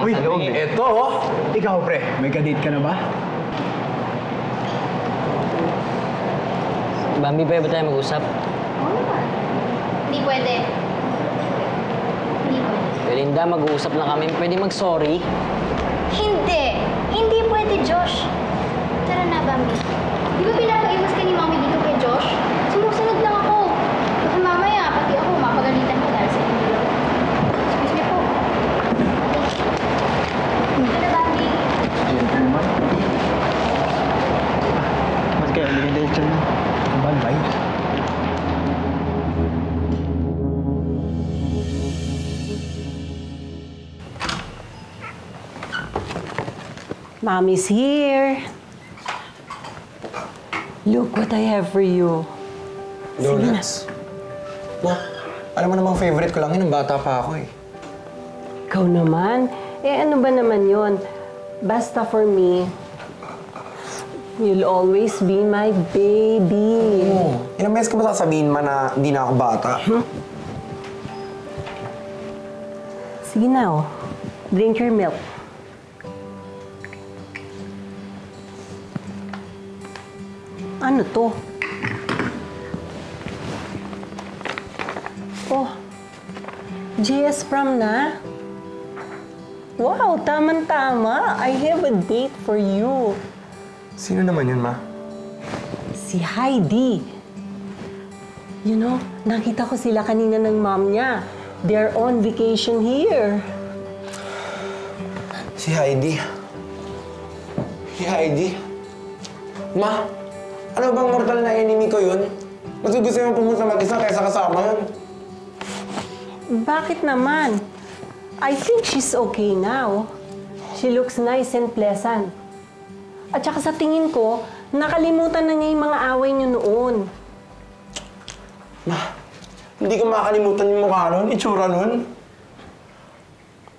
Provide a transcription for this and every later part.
Uy, nasa loob eh. eto oh. Ikaw, pre, may kadate ka na ba? Bambi, pwede ba tayo mag-usap? Oo naman. Hindi pwede. Hindi pwede. Belinda, mag-uusap na kami. Pwede mag-sorry? Hindi! Hindi pwede, Josh. Tara na, Bambi. Di ba pinapaiwas ka ni Mami dito kay Josh? Sumusunod lang ako. Baka mamaya, pati ako, mapagalitan ko dahil sa inyo lang. Excuse me po. Dito na, Bambi. Ayan ka naman. Mas kaya, hindi ka diretso na. Bye-bye. Mommy's here. Look what I have for you. Donuts. Ma, alam mo namang favorite ko lang yun, ng bata pa ako eh. Ikaw naman? Ano ba naman yon? Basta for me, you'll always be my baby. Oo. Ilang beses ka ba sasabihin man na hindi na ako bata? Sige na, oh. Drink your milk. Ano to? Oh, JS Prom na? Wow, tama-tama. I have a date for you. Sino naman yun, Ma? Si Heidi. You know, nakita ko sila kanina ng mom niya. They're on vacation here. Si Heidi. Si Heidi? Ma, ano bang mortal na enemy ko yun? Mas gusto yung pumunta mag-isa kaysa kasama yun. Bakit naman? I think she's okay now. She looks nice and pleasant. At saka sa tingin ko, nakalimutan na niya yung mga away niyo noon. Ma, hindi ko makakalimutan yung mukha nun, itsura nun.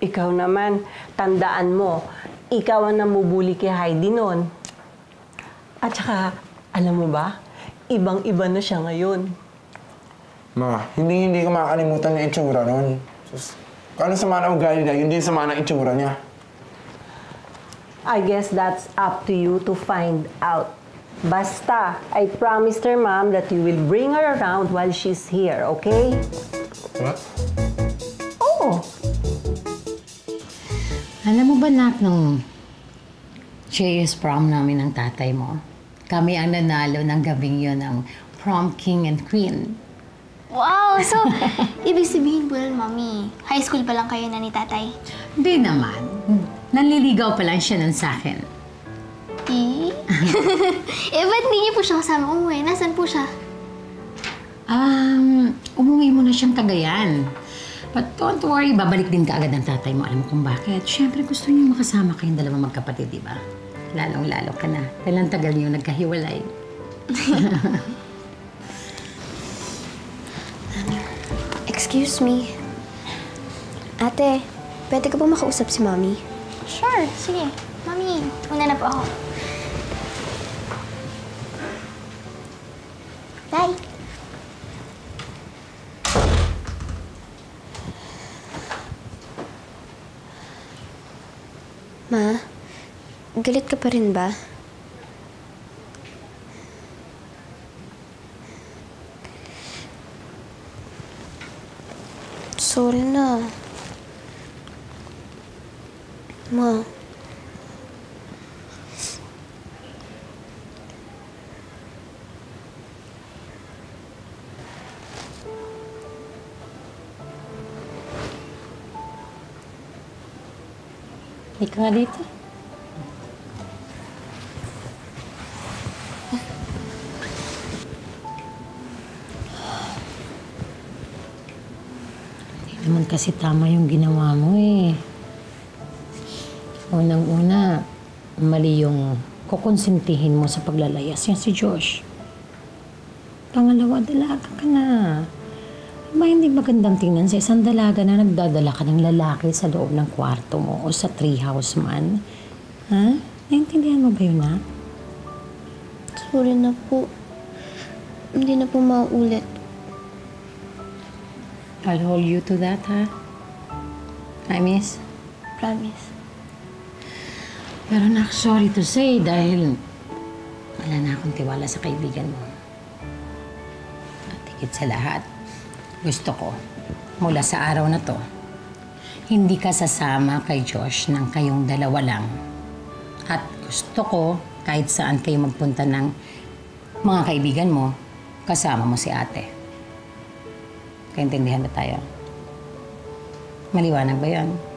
Ikaw naman, tandaan mo, ikaw ang namubuli kay Heidi noon. At saka, alam mo ba, ibang-iba na siya ngayon. Ma, hindi ko makakalimutan yung itsura nun. Sus, kung ano sama na ugali na, yun din sama ng itsura niya. I guess that's up to you to find out. Basta, I promised her mom that you will bring her around while she's here, okay? What? Oo. Alam mo ba, Nak, nung JS prom namin ng tatay mo, kami ang nanalo ng gabing yun ng prom king and queen. Wow! So, ibig sabihin po nun, Mami, high school pa lang kayo na ni Tatay? Hindi naman. Nanliligaw pa lang siya nun sa akin. Eh? Ba't hindi niyo po siya kasama umuwi? Nasaan po siya? Umuwi mo na siyang Cagayan. But don't worry, babalik din kaagad ng tatay mo. Alam mo kung bakit? Siyempre gusto niyo makasama kayong dalawang magkapatid, di ba? Lalong-lalo ka na. Kailan tagal niyo nagkahiwalay. Excuse me. Ate, pwede ka ba makausap si Mami? Sure, sige. Mami, una na po ako. Bye! Ma, galit ka pa rin ba? Sorry na. Ma. Ika nga dito. Hindi naman kasi tama yung ginawa mo eh. Unang-una, mali yung kukonsintihin mo sa paglalayas yan si Josh. Pangalawa, dalaga ka na. Ba, hindi magandang tingnan sa isang dalaga na nagdadala ka ng lalaki sa loob ng kwarto mo o sa treehouse man. Ha? Naintindihan mo ba yun, ha? Sorry na po. Hindi na po mauulit. I'll hold you to that, ha? I miss? Promise. Pero nak, sorry to say dahil wala na akong tiwala sa kaibigan mo. At higit sa lahat, gusto ko, mula sa araw na to, hindi ka sasama kay Josh ng kayong dalawa lang. At gusto ko, kahit saan kayo magpunta ng mga kaibigan mo, kasama mo si ate. Kaintindihan ba tayo? Maliwanag ba yan?